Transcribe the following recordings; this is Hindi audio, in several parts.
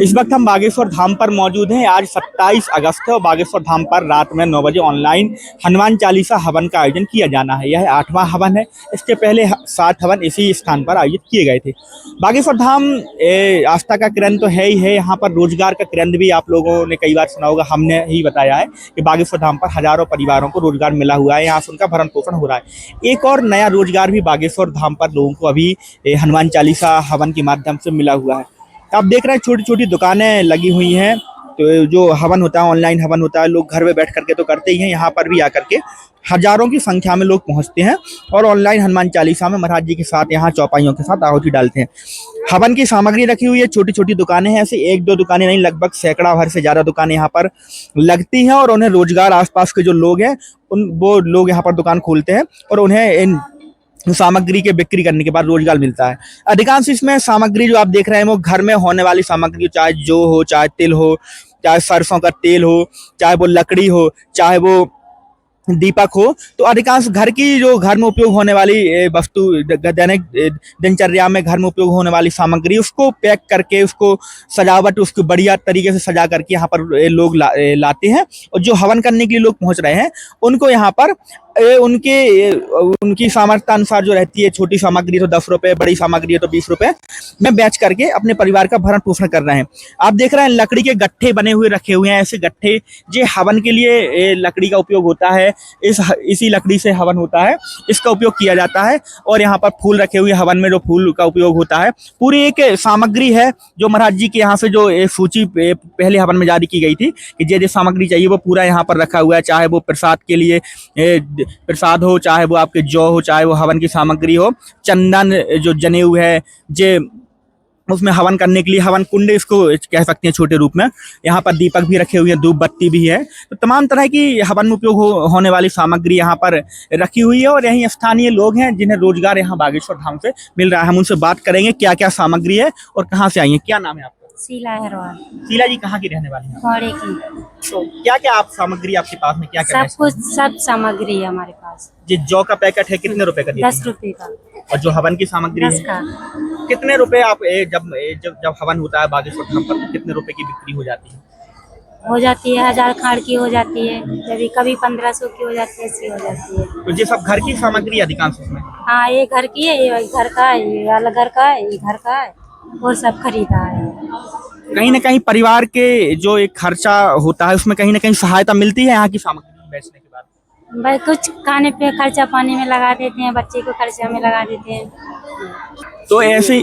इस वक्त हम बागेश्वर धाम पर मौजूद हैं। आज 27 अगस्त है और बागेश्वर धाम पर रात में 9 बजे ऑनलाइन हनुमान चालीसा हवन का आयोजन किया जाना है। यह 8वां हवन है। इसके पहले 7 हवन इसी स्थान पर आयोजित किए गए थे। बागेश्वर धाम आस्था का केंद्र तो है ही है, यहाँ पर रोजगार का केंद्र भी आप लोगों ने कई बार सुना होगा, हमने ही बताया है कि बागेश्वर धाम पर हजारों परिवारों को रोजगार मिला हुआ है, यहाँ से उनका भरण पोषण हो रहा है। एक और नया रोजगार भी बागेश्वर धाम पर लोगों को अभी हनुमान चालीसा हवन के माध्यम से मिला हुआ है। आप देख रहे हैं छोटी छोटी दुकानें लगी हुई हैं। तो जो हवन होता है, ऑनलाइन हवन होता है, लोग घर में बैठ करके तो करते ही हैं, यहाँ पर भी आकर के हजारों की संख्या में लोग पहुँचते हैं और ऑनलाइन हनुमान चालीसा में महाराज जी के साथ यहाँ चौपाइयों के साथ आहुति डालते हैं। हवन की सामग्री रखी हुई है, छोटी छोटी दुकानें हैं, ऐसे 1-2 दुकानें नहीं, लगभग सैकड़ा भर से ज़्यादा दुकानें यहाँ पर लगती हैं और उन्हें रोजगार आसपास के जो लोग हैं वो लोग यहाँ पर दुकान खोलते हैं और उन्हें इन सामग्री के बिक्री करने के बाद रोजगार मिलता है। अधिकांश इसमें सामग्री जो आप देख रहे हैं वो घर में होने वाली सामग्री, चाहे जौ हो, चाहे तिल हो, चाहे सरसों का तेल हो, चाहे वो लकड़ी हो, चाहे वो दीपक हो, तो अधिकांश घर की जो घर में उपयोग होने वाली वस्तु, दैनिक दिनचर्या में घर में उपयोग होने वाली सामग्री, उसको पैक करके उसको सजावट उसको बढ़िया तरीके से सजा करके यहाँ पर लोग लाते हैं और जो हवन करने के लिए लोग पहुँच रहे हैं उनको यहाँ पर उनकी सामर्थ्य अनुसार जो रहती है, छोटी सामग्री तो 10 रुपये, बड़ी सामग्री है तो 20 रुपये में बेच करके अपने परिवार का भरण पोषण कर रहे हैं। आप देख रहे हैं लकड़ी के गट्ठे बने हुए रखे हुए हैं। ऐसे गट्ठे जो हवन के लिए लकड़ी का उपयोग होता है, इसी लकड़ी से हवन होता है, इसका उपयोग किया जाता है। और यहाँ पर फूल रखे हुए, हवन में जो फूल का उपयोग होता है, पूरी एक सामग्री है जो महाराज जी के यहाँ से जो सूची पहले हवन में जारी की गई थी कि जो सामग्री चाहिए वो पूरा यहाँ पर रखा हुआ है। चाहे वो प्रसाद के लिए प्रसाद हो, चाहे वो आपके जौ हो, चाहे वो हवन की सामग्री हो, चंदन जो जनेऊ है, जे उसमें हवन करने के लिए हवन कुंड इसको कह सकते हैं छोटे रूप में। यहाँ पर दीपक भी रखे हुए हैं, धूप बत्ती भी है, तो तमाम तरह की हवन में उपयोग होने वाली सामग्री यहाँ पर रखी हुई है। और यहीं स्थानीय लोग हैं जिन्हें रोजगार यहाँ बागेश्वर धाम से मिल रहा है। हम उनसे बात करेंगे क्या क्या सामग्री है और कहाँ से आई है। क्या नाम है आपका? शीला हेरवाल। शीला जी कहाँ की रहने वाली हैं? पौड़े की। तो क्या क्या आप सामग्री आपके पास में क्या क्या? सब कुछ, सब सामग्री है हमारे पास। जी जौ का पैकेट है कितने रुपए का? 10 रुपए का। और जो हवन की सामग्री 10 का। कितने रुपए आप जब हवन होता है बागेश्वर धाम पर कितने रुपए की बिक्री हो जाती है? हो जाती है 1000 खाड़ की हो जाती है, कभी 1500 की हो जाती है, ऐसी हो जाती है। तो ये सब घर की सामग्री अधिकांश उसमें? हाँ, ये घर की है, ये घर का है, ये अलग घर का है, ये घर का है और सब खरीदा है। कहीं ना कहीं परिवार के जो एक खर्चा होता है उसमें कहीं ना कहीं सहायता मिलती है यहाँ की सामग्री बेचने के बाद? भाई कुछ खाने पे खर्चा पानी में लगा देते हैं, बच्चे को खर्चा में लगा देते हैं। तो ऐसी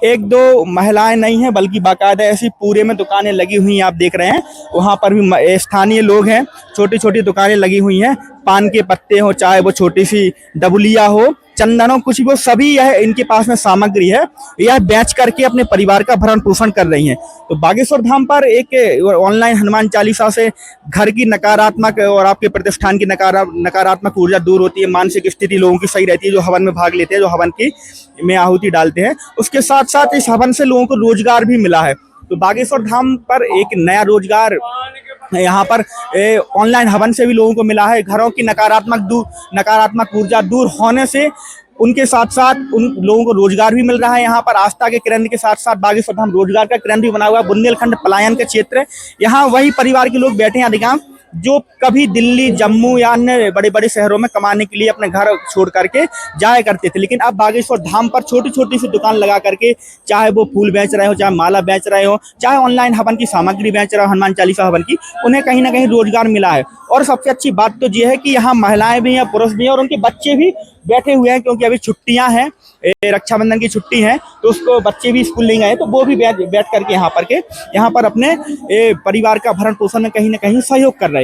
1-2 महिलाएं नहीं हैं बल्कि बाकायदा ऐसी पूरे में दुकानें लगी हुई हैं। आप देख रहे हैं वहाँ पर भी स्थानीय लोग हैं, छोटी छोटी दुकानें लगी हुई हैं। पान के पत्ते हो, चाहे वो छोटी सी डबुलिया हो, चंदनों, कुछ भी हो, सभी यह इनके पास में सामग्री है, यह बेच करके अपने परिवार का भरण पोषण कर रही हैं। तो बागेश्वर धाम पर एक ऑनलाइन हनुमान चालीसा से घर की नकारात्मक और आपके प्रतिष्ठान की नकारात्मक ऊर्जा दूर होती है, मानसिक स्थिति लोगों की सही रहती है जो हवन में भाग लेते हैं, जो हवन की में आहुति डालते हैं। उसके साथ साथ इस हवन से लोगों को रोजगार भी मिला है। तो बागेश्वर धाम पर एक नया रोजगार यहाँ पर ऑनलाइन हवन से भी लोगों को मिला है। घरों की नकारात्मक ऊर्जा दूर होने से उनके साथ साथ उन लोगों को रोजगार भी मिल रहा है। यहाँ पर आस्था के केंद्र के साथ साथ बागेश्वर धाम रोजगार का केंद्र भी बना हुआ है। बुंदेलखंड पलायन का क्षेत्र है, यहाँ वही परिवार के लोग बैठे हैं अधिकांश जो कभी दिल्ली, जम्मू या अन्य बड़े बड़े शहरों में कमाने के लिए अपने घर छोड़ करके जाया करते थे, लेकिन अब बागेश्वर धाम पर छोटी छोटी सी दुकान लगा करके, चाहे वो फूल बेच रहे हो, चाहे माला बेच रहे हो, चाहे ऑनलाइन हवन की सामग्री बेच रहे हो, हनुमान चालीसा हवन की, उन्हें कहीं ना कहीं रोजगार मिला है। और सबसे अच्छी बात तो ये है कि यहाँ महिलाएं भी हैं, पुरुष भी हैं और उनके बच्चे भी बैठे हुए हैं, क्योंकि अभी छुट्टियां हैं, रक्षाबंधन की छुट्टी है, तो उसको बच्चे भी स्कूल नहीं गए, तो वो भी बैठ करके यहाँ पर अपने परिवार का भरण पोषण में कहीं ना कहीं सहयोग कर रहे हैं।